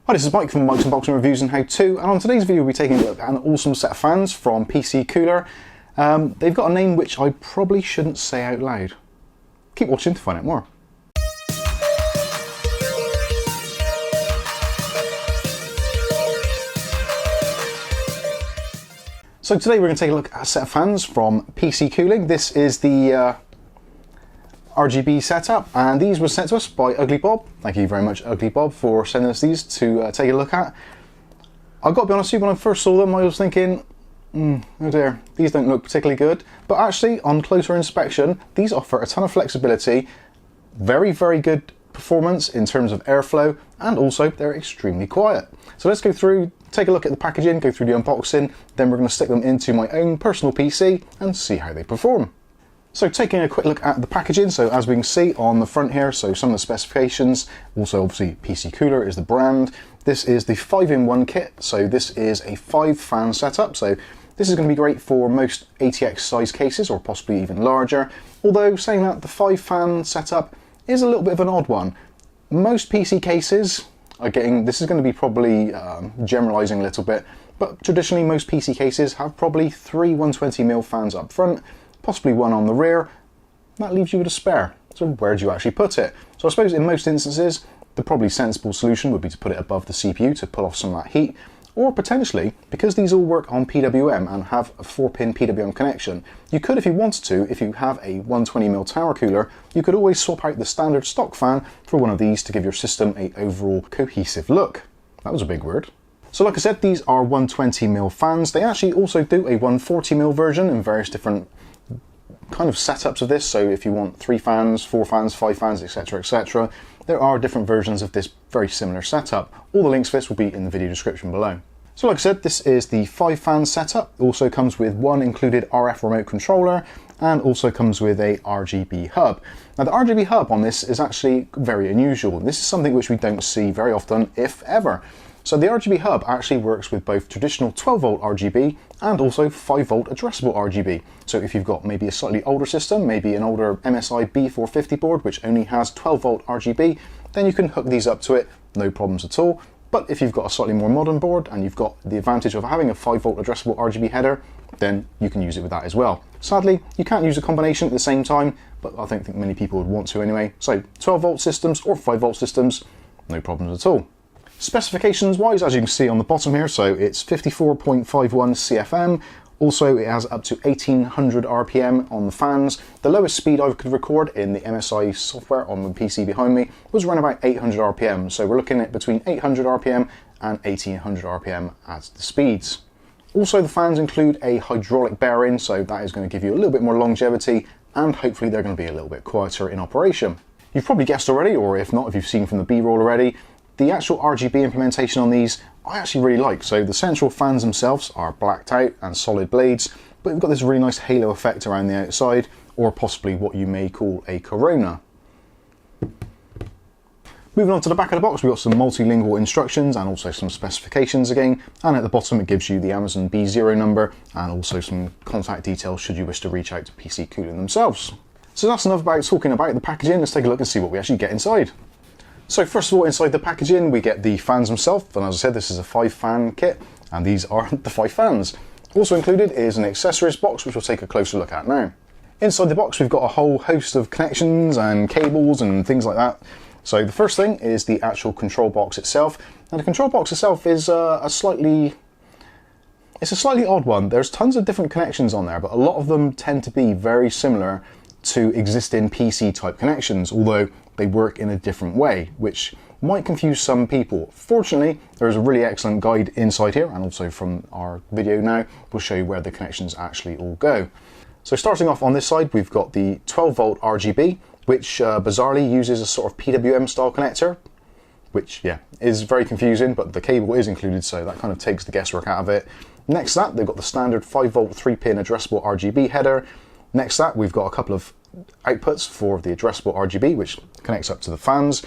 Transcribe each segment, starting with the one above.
Hi, this is Mike from Mike's Unboxing Reviews and How To, and on today's video we'll be taking a look at an awesome set of fans from PCCooler. They've got a name which I probably shouldn't say out loud. Keep watching to find out more. So today we're going to take a look at a set of fans from PCCooler. This is the RGB setup, and these were sent to us by Ugly Bob. Thank you very much, Ugly Bob, for sending us these to take a look at. I've got to be honest with you, when I first saw them I was thinking, oh dear, these don't look particularly good, but actually on closer inspection these offer a ton of flexibility, very good performance in terms of airflow, and also they're extremely quiet. So let's go through, take a look at the packaging, go through the unboxing, then we're going to stick them into my own personal PC and see how they perform. So taking a quick look at the packaging, so as we can see on the front here, so some of the specifications, also obviously PCCooler is the brand. This is the 5-in-1 kit, so this is a 5-fan setup, so this is going to be great for most ATX size cases or possibly even larger, although saying that, the 5-fan setup is a little bit of an odd one. Most PC cases are getting, this is going to be probably generalizing a little bit, but traditionally most PC cases have probably 3 120mm fans up front, possibly one on the rear. That leaves you with a spare. So where do you actually put it? So I suppose in most instances, the probably sensible solution would be to put it above the CPU to pull off some of that heat, or potentially, because these all work on PWM and have a 4-pin PWM connection, you could, if you wanted to, if you have a 120mm tower cooler, you could always swap out the standard stock fan for one of these to give your system an overall cohesive look. That was a big word. So like I said, these are 120mm fans. They actually also do a 140mm version in various different kind of setups of this, so if you want 3 fans, 4 fans, 5 fans, etc, there are different versions of this very similar setup. All the links for this will be in the video description below. So like I said, this is the 5-fan setup. It also comes with one included RF remote controller and also comes with a RGB hub. Now the RGB hub on this is actually very unusual. This is something which we don't see very often, if ever. So the RGB hub actually works with both traditional 12V RGB and also 5V addressable RGB. So if you've got maybe a slightly older system, maybe an older MSI B450 board which only has 12V RGB, then you can hook these up to it, no problems at all. But if you've got a slightly more modern board and you've got the advantage of having a 5V addressable RGB header, then you can use it with that as well. Sadly, you can't use a combination at the same time, but I don't think many people would want to anyway. So 12V systems or 5V systems, no problems at all. Specifications wise, as you can see on the bottom here, so it's 54.51 CFM, also it has up to 1800 RPM on the fans. The lowest speed I could record in the MSI software on the PC behind me was around about 800 RPM, so we're looking at between 800 RPM and 1800 RPM as the speeds. Also the fans include a hydraulic bearing, so that is going to give you a little bit more longevity, and hopefully they're going to be a little bit quieter in operation. You've probably guessed already, or if not, if you've seen from the B-roll already, the actual RGB implementation on these I actually really like. So the central fans themselves are blacked out and solid blades, but we've got this really nice halo effect around the outside, or possibly what you may call a Corona. Moving on to the back of the box, we've got some multilingual instructions and also some specifications again, and at the bottom it gives you the Amazon B0 number and also some contact details should you wish to reach out to PCCooler themselves. So that's enough about talking about the packaging. Let's take a look and see what we actually get inside. So first of all, inside the packaging we get the fans themselves, and as I said, this is a 5-fan kit and these are the 5 fans. Also included is an accessories box which we'll take a closer look at now. Inside the box we've got a whole host of connections and cables and things like that. So the first thing is the actual control box itself. Now the control box itself is a slightly odd one. There's tons of different connections on there, but a lot of them tend to be very similar to existing PC type connections, although they work in a different way, which might confuse some people. Fortunately, there's a really excellent guide inside here, and also from our video now, we'll show you where the connections actually all go. So starting off on this side, we've got the 12V RGB, which bizarrely uses a sort of PWM style connector, which is very confusing, but the cable is included, so that kind of takes the guesswork out of it. Next to that, they've got the standard 5V 3-pin addressable RGB header. Next to that, we've got a couple of outputs for the addressable RGB, which connects up to the fans.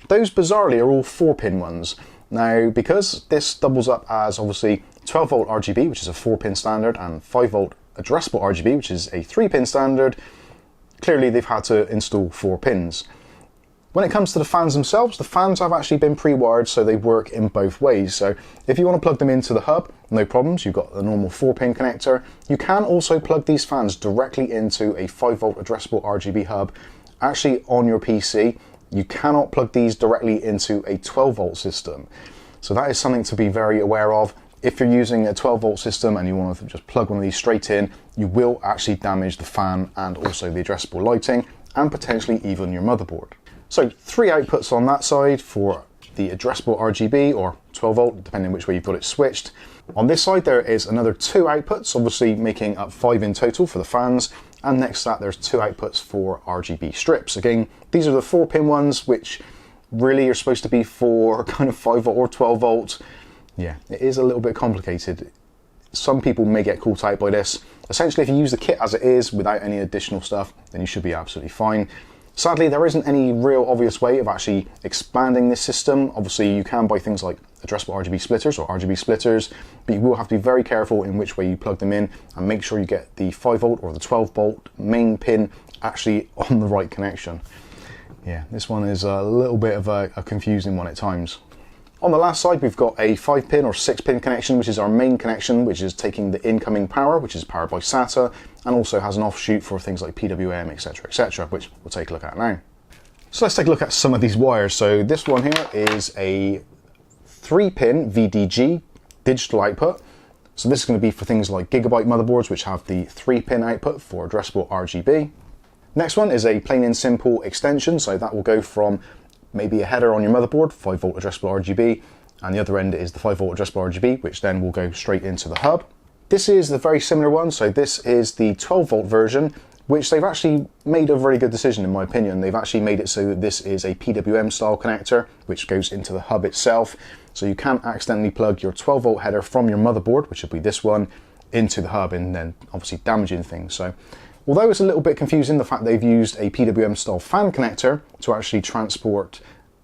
Those bizarrely are all 4-pin ones. Now, because this doubles up as obviously 12V RGB, which is a 4-pin standard, and 5V addressable RGB, which is a 3-pin standard, clearly they've had to install 4 pins. When it comes to the fans themselves, the fans have actually been pre-wired, so they work in both ways. So if you want to plug them into the hub, no problems. You've got the normal 4-pin connector. You can also plug these fans directly into a 5-volt addressable RGB hub. Actually, on your PC, you cannot plug these directly into a 12-volt system. So that is something to be very aware of. If you're using a 12-volt system and you want to just plug one of these straight in, you will actually damage the fan and also the addressable lighting and potentially even your motherboard. So 3 outputs on that side for the addressable RGB or 12-volt, depending which way you've got it switched. On this side there is another 2 outputs, obviously making up 5 in total for the fans, and next to that there's 2 outputs for RGB strips. Again, these are the 4-pin ones, which really are supposed to be for kind of 5-volt or 12-volt. Yeah, it is a little bit complicated. Some people may get caught out by this. Essentially, if you use the kit as it is without any additional stuff, then you should be absolutely fine. Sadly, there isn't any real obvious way of actually expanding this system. Obviously, you can buy things like addressable RGB splitters or RGB splitters, but you will have to be very careful in which way you plug them in and make sure you get the 5-volt or the 12-volt main pin actually on the right connection. Yeah, this one is a little bit of a confusing one at times. On the last side, we've got a 5-pin or 6-pin connection, which is our main connection, which is taking the incoming power, which is powered by SATA, and also has an offshoot for things like PWM, etc., which we'll take a look at now. So let's take a look at some of these wires. So this one here is a 3-pin VDG digital output. So this is going to be for things like gigabyte motherboards, which have the 3-pin output for addressable RGB. Next one is a plain and simple extension, so that will go from maybe a header on your motherboard, 5-volt addressable RGB, and the other end is the 5-volt addressable RGB, which then will go straight into the hub. This is the very similar one, so this is the 12-volt version, which they've actually made a very good decision in my opinion. They've actually made it so that this is a PWM style connector, which goes into the hub itself, so you can't accidentally plug your 12-volt header from your motherboard, which will be this one, into the hub and then obviously damaging things. So although it's a little bit confusing, the fact they've used a PWM style fan connector to actually transport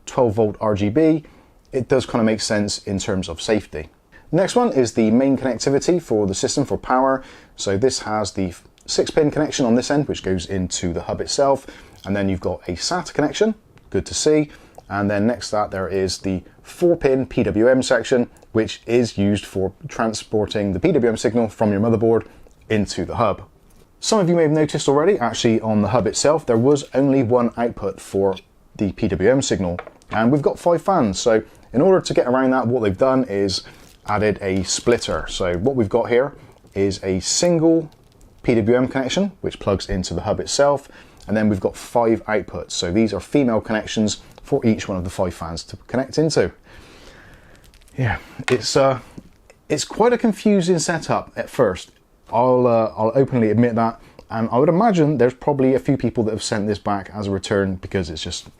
12-volt RGB, it does kind of make sense in terms of safety. Next one is the main connectivity for the system for power. So this has the 6-pin connection on this end, which goes into the hub itself, and then you've got a SATA connection, good to see, and then next to that there is the 4-pin PWM section, which is used for transporting the PWM signal from your motherboard into the hub. Some of you may have noticed already, actually on the hub itself, there was only one output for the PWM signal, and we've got 5 fans. So in order to get around that, what they've done is added a splitter. So what we've got here is a single PWM connection, which plugs into the hub itself, and then we've got 5 outputs. So these are female connections for each one of the 5 fans to connect into. Yeah, it's quite a confusing setup at first. I'll openly admit that, and I would imagine there's probably a few people that have sent this back as a return because it's just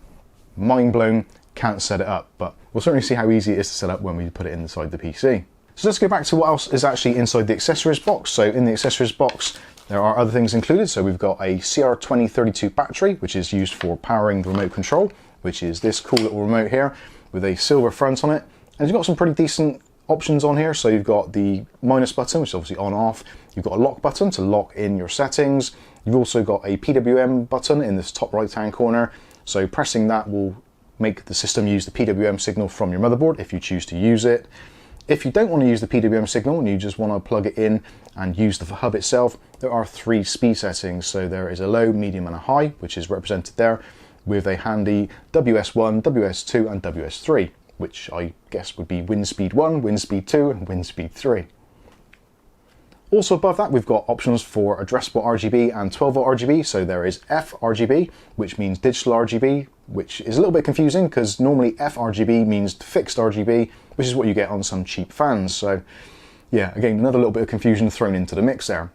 mind blown, can't set it up, but we'll certainly see how easy it is to set up when we put it inside the PC. So let's go back to what else is actually inside the accessories box. So in the accessories box there are other things included. So we've got a CR2032 battery, which is used for powering the remote control, which is this cool little remote here with a silver front on it, and you've got some pretty decent options on here. So you've got the minus button, which is obviously on off. You've got a lock button to lock in your settings. You've also got a PWM button in this top right hand corner. So pressing that will make the system use the PWM signal from your motherboard if you choose to use it. If you don't want to use the PWM signal and you just want to plug it in and use the hub itself, there are 3 speed settings. So there is a low, medium and a high, which is represented there with a handy WS1, WS2 and WS3. Which I guess would be wind speed 1, wind speed 2 and wind speed 3. Also above that we've got options for addressable RGB and 12-volt RGB. So there is FRGB, which means digital RGB, which is a little bit confusing because normally FRGB means fixed RGB, which is what you get on some cheap fans. So yeah, again, another little bit of confusion thrown into the mix there.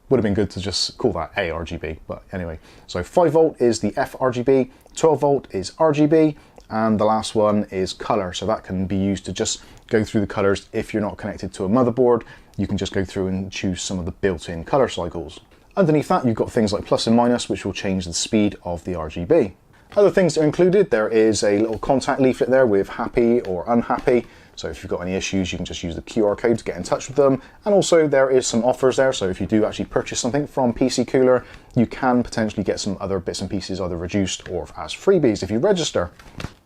Would have been good to just call that ARGB, but anyway. So 5-volt is the FRGB, 12-volt is RGB, and the last one is color. So that can be used to just go through the colors. If you're not connected to a motherboard, you can just go through and choose some of the built-in color cycles. Underneath that, you've got things like plus and minus, which will change the speed of the RGB. Other things that are included, there is a little contact leaflet there with happy or unhappy. So if you've got any issues, you can just use the QR code to get in touch with them. And also there is some offers there, so if you do actually purchase something from PCCooler, you can potentially get some other bits and pieces either reduced or as freebies if you register.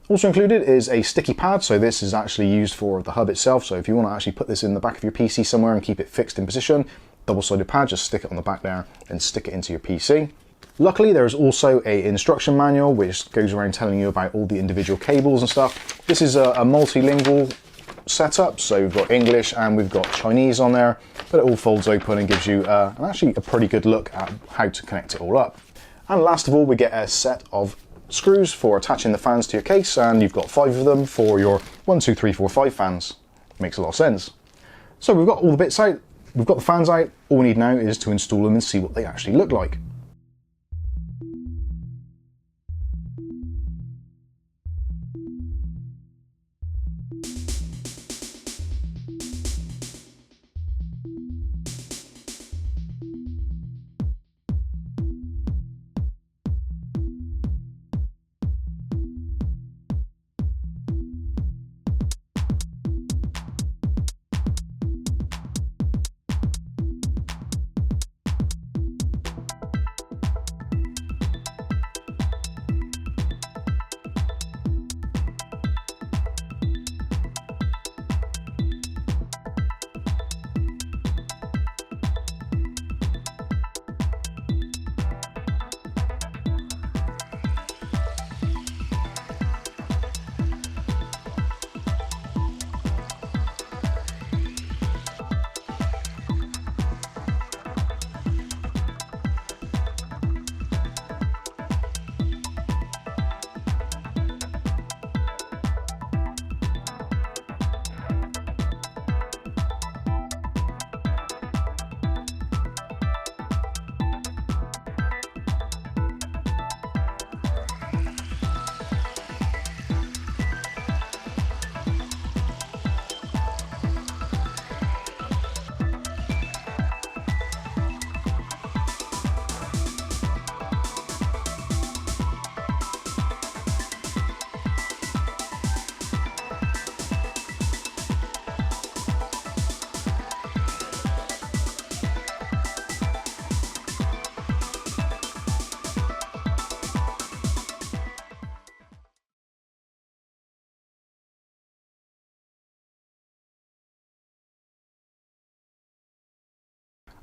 Also included is a sticky pad, so this is actually used for the hub itself. So if you want to actually put this in the back of your PC somewhere and keep it fixed in position, double-sided pad, just stick it on the back there and stick it into your PC. Luckily, there's also an instruction manual which goes around telling you about all the individual cables and stuff. This is a multilingual setup, so we've got English and we've got Chinese on there, but it all folds open and gives you actually a pretty good look at how to connect it all up. And last of all, we get a set of screws for attaching the fans to your case, and you've got 5 of them for your 1, 2, 3, 4, 5 fans. Makes a lot of sense. So we've got all the bits out, we've got the fans out, all we need now is to install them and see what they actually look like.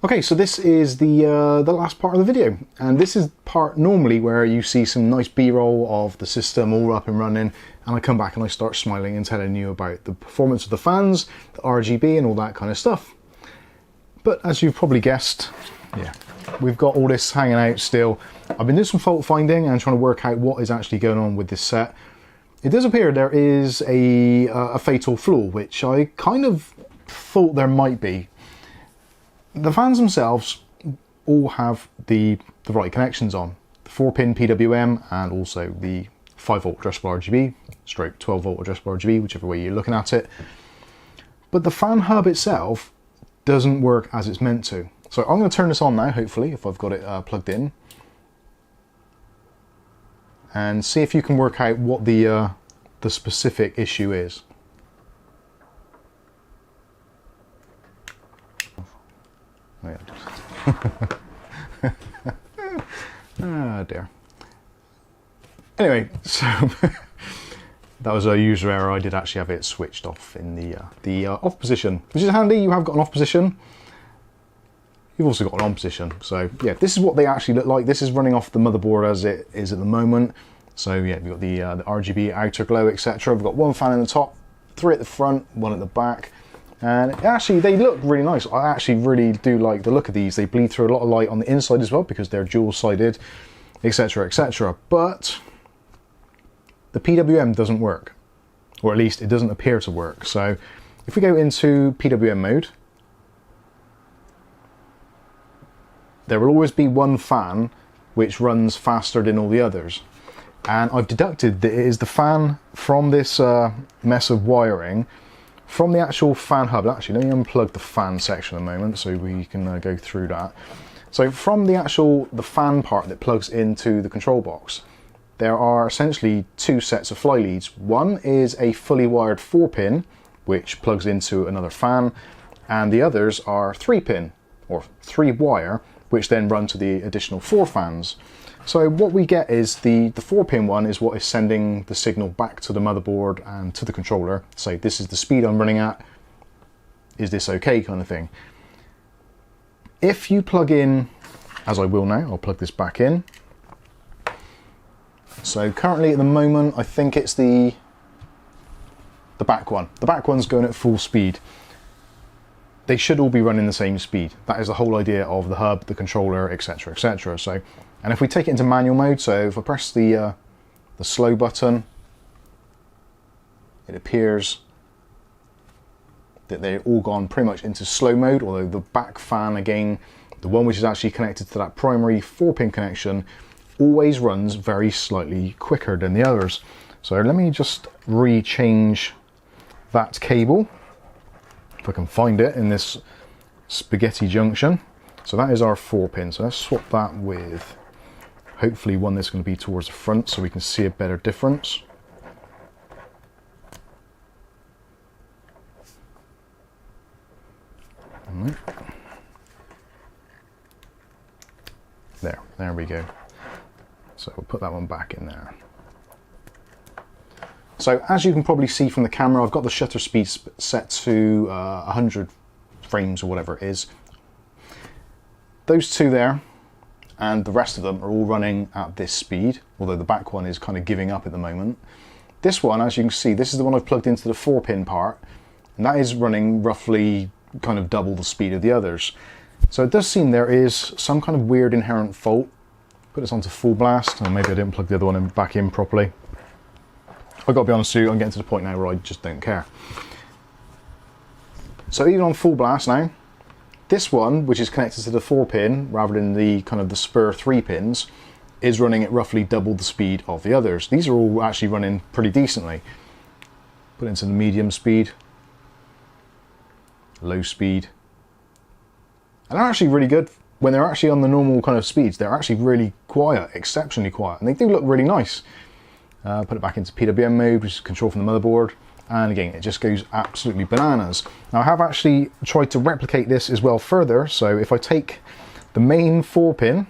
Okay, so this is the last part of the video, and this is part normally where you see some nice B-roll of the system all up and running, and I come back and I start smiling and telling you about the performance of the fans, the RGB and all that kind of stuff. But as you've probably guessed, yeah, we've got all this hanging out still. I've been doing some fault finding and trying to work out what is actually going on with this set. It does appear there is a fatal flaw, which I kind of thought there might be. The fans themselves all have the right connections on. The 4-pin PWM and also the 5V addressable RGB, stroke 12V addressable RGB, whichever way you're looking at it. But the fan hub itself doesn't work as it's meant to. So I'm going to turn this on now, hopefully, if I've got it plugged in. And see if you can work out what the specific issue is. Oh, yeah. Ah, dear. Anyway, so that was a user error. I did actually have it switched off in the off position, which is handy. You have got an off position. You've also got an on position. So yeah, this is what they actually look like. This is running off the motherboard as it is at the moment. So yeah, we've got the RGB outer glow, etc. We've got one fan in the top, 3 at the front, 1 at the back. And actually, they look really nice. I actually really do like the look of these. They bleed through a lot of light on the inside as well because they're dual-sided, etc, etc. But the PWM doesn't work, or at least it doesn't appear to work. So if we go into PWM mode, there will always be one fan which runs faster than all the others. And I've deducted that it is the fan from this mess of wiring from the actual fan hub. Actually, let me unplug the fan section a moment so we can go through that. So from the fan part that plugs into the control box, there are essentially 2 sets of fly leads. One is a fully wired 4-pin which plugs into another fan, and the others are 3-pin or 3-wire, which then run to the additional 4 fans. So what we get is the 4-pin one is what is sending the signal back to the motherboard and to the controller. So this is the speed I'm running at, is this okay, kind of thing. If you plug in, as I will now, I'll plug this back in. So currently at the moment, I think it's the back one. The back one's going at full speed. They should all be running the same speed. That is the whole idea of the hub, the controller, etc, etc. So, and if we take it into manual mode, so if I press the slow button, it appears that they're all gone pretty much into slow mode, although the back fan, again, the one which is actually connected to that primary 4-pin connection, always runs very slightly quicker than the others. So let me just re-change that cable, if I can find it in this spaghetti junction. So that is our 4-pin. So let's swap that with hopefully one that's going to be towards the front so we can see a better difference. There we go. So we'll put that one back in there. So as you can probably see from the camera, I've got the shutter speed set to 100 frames or whatever it is. Those two there and the rest of them are all running at this speed, although the back one is kind of giving up at the moment. This one, as you can see, this is the one I've plugged into the 4-pin part, and that is running roughly kind of double the speed of the others. So it does seem there is some kind of weird inherent fault. Put this onto full blast, or maybe I didn't plug the other one back in properly. I've got to be honest with you, I'm getting to the point now where I just don't care. So even on full blast now, this one, which is connected to the 4-pin rather than the kind of the spur 3 pins, is running at roughly double the speed of the others. These are all actually running pretty decently. Put it into the medium speed, low speed, and they're actually really good. When they're actually on the normal kind of speeds, they're actually really quiet, exceptionally quiet, and they do look really nice. Put it back into PWM mode, which is control from the motherboard, and again, it just goes absolutely bananas. Now I have actually tried to replicate this as well further, so if I take the main 4-pin,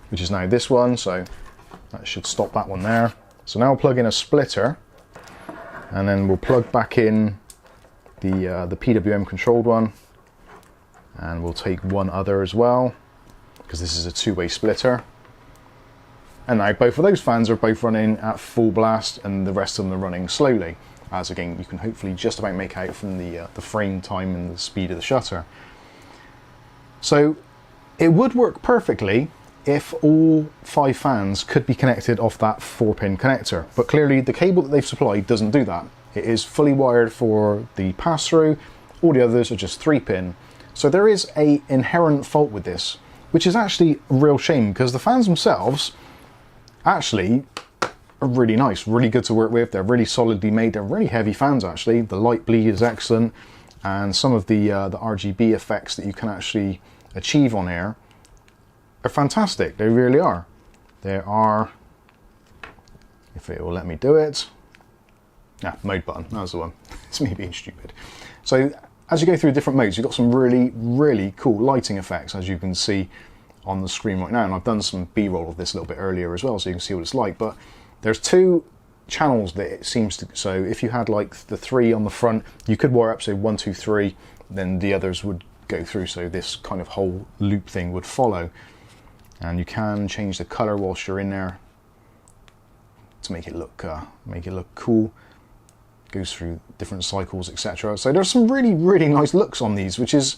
which is now this one, so that should stop that one there. So now I'll plug in a splitter, and then we'll plug back in the PWM controlled one, and we'll take one other as well, because this is a 2-way splitter. And now both of those fans are both running at full blast, and the rest of them are running slowly, as again you can hopefully just about make out from the frame time and the speed of the shutter. So it would work perfectly if all 5 fans could be connected off that 4-pin connector, but clearly the cable that they've supplied doesn't do that. It is fully wired for the pass-through, all the others are just 3-pin. So there is an inherent fault with this, which is actually a real shame, because the fans themselves actually are really nice, really good to work with. They're really solidly made. They're really heavy fans actually. The light bleed is excellent, and some of the RGB effects that you can actually achieve on here are fantastic. They really are. There are, if it will let me do it, mode button, that was the one. It's me being stupid. So as you go through different modes, you've got some really, really cool lighting effects, as you can see on the screen right now, and I've done some B-roll of this a little bit earlier as well, so you can see what it's like. But there's 2 channels that it seems to, so if you had like the 3 on the front, you could wire up, say 1, 2, 3, then the others would go through, so this kind of whole loop thing would follow. And you can change the color whilst you're in there to make it look cool. Goes through different cycles, etc. So there's some really, really nice looks on these, which is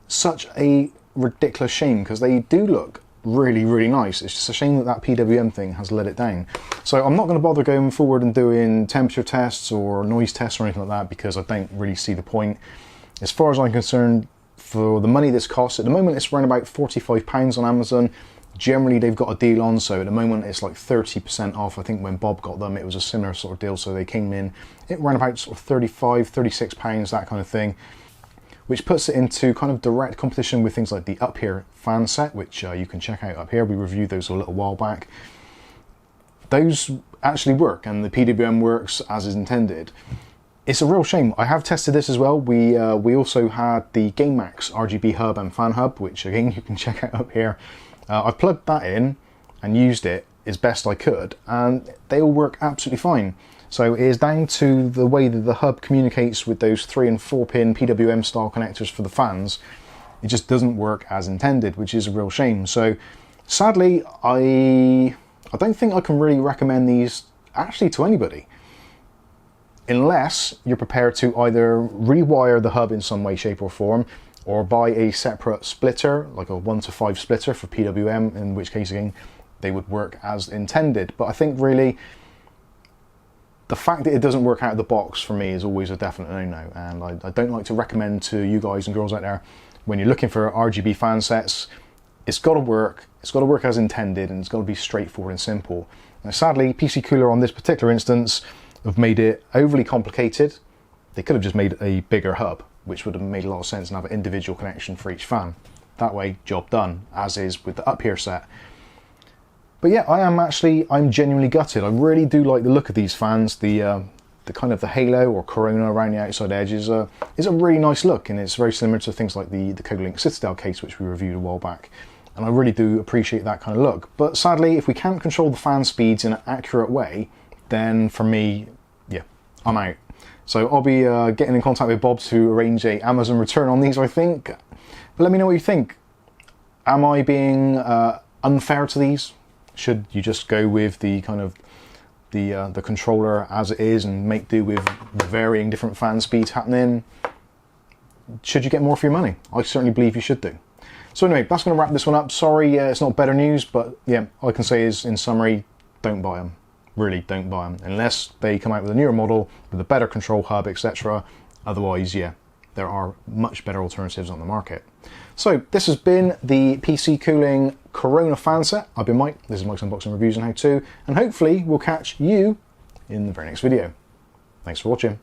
such a ridiculous shame, because they do look really, really nice. It's just a shame that that PWM thing has let it down. So I'm not going to bother going forward and doing temperature tests or noise tests or anything like that, because I don't really see the point. As far as I'm concerned, for the money this costs, at the moment it's around about £45 on Amazon. Generally they've got a deal on, so at the moment it's like 30% off. I think when Bob got them it was a similar sort of deal, so they came in at around about sort of 35, 36 pounds, that kind of thing, which puts it into kind of direct competition with things like the Uphere fan set, which you can check out up here. We reviewed those a little while back. Those actually work, and the PWM works as is intended. it's a real shame. I have tested this as well. We also had the GameMax RGB hub and fan hub, which again you can check out up here. I plugged that in and used it as best I could, and they all work absolutely fine. So it is down to the way that the hub communicates with those 3 and 4 pin PWM style connectors for the fans. It just doesn't work as intended, which is a real shame. So sadly, I don't think I can really recommend these actually to anybody, unless you're prepared to either rewire the hub in some way, shape or form, or buy a separate splitter, like a 1:5 splitter for PWM, in which case again, they would work as intended. But I think really, the fact that it doesn't work out of the box for me is always a definite no-no, and I don't like to recommend to you guys and girls out there, when you're looking for RGB fan sets, it's got to work as intended, and it's got to be straightforward and simple. Now sadly, PCCooler on this particular instance have made it overly complicated. They could have just made a bigger hub, which would have made a lot of sense, and have an individual connection for each fan. That way, job done, as is with the Uphere set. But yeah, I'm genuinely gutted. I really do like the look of these fans. The kind of the halo or corona around the outside edge is a really nice look, and it's very similar to things like the Codelink Citadel case, which we reviewed a while back. And I really do appreciate that kind of look. But sadly, if we can't control the fan speeds in an accurate way, then for me, yeah, I'm out. So I'll be getting in contact with Bob to arrange a Amazon return on these, I think. But let me know what you think. Am I being unfair to these? Should you just go with the kind of the controller as it is and make do with the varying different fan speeds happening? Should you get more for your money? I certainly believe you should do. So anyway, that's going to wrap this one up. Sorry, it's not better news, but yeah, all I can say is, in summary, don't buy them. Really, don't buy them unless they come out with a newer model with a better control hub, etc. Otherwise, yeah, there are much better alternatives on the market. So this has been the PCCooling Corona fan set. I've been Mike. This is Mike's Unboxing Reviews and How To, and hopefully we'll catch you in the very next video. Thanks for watching.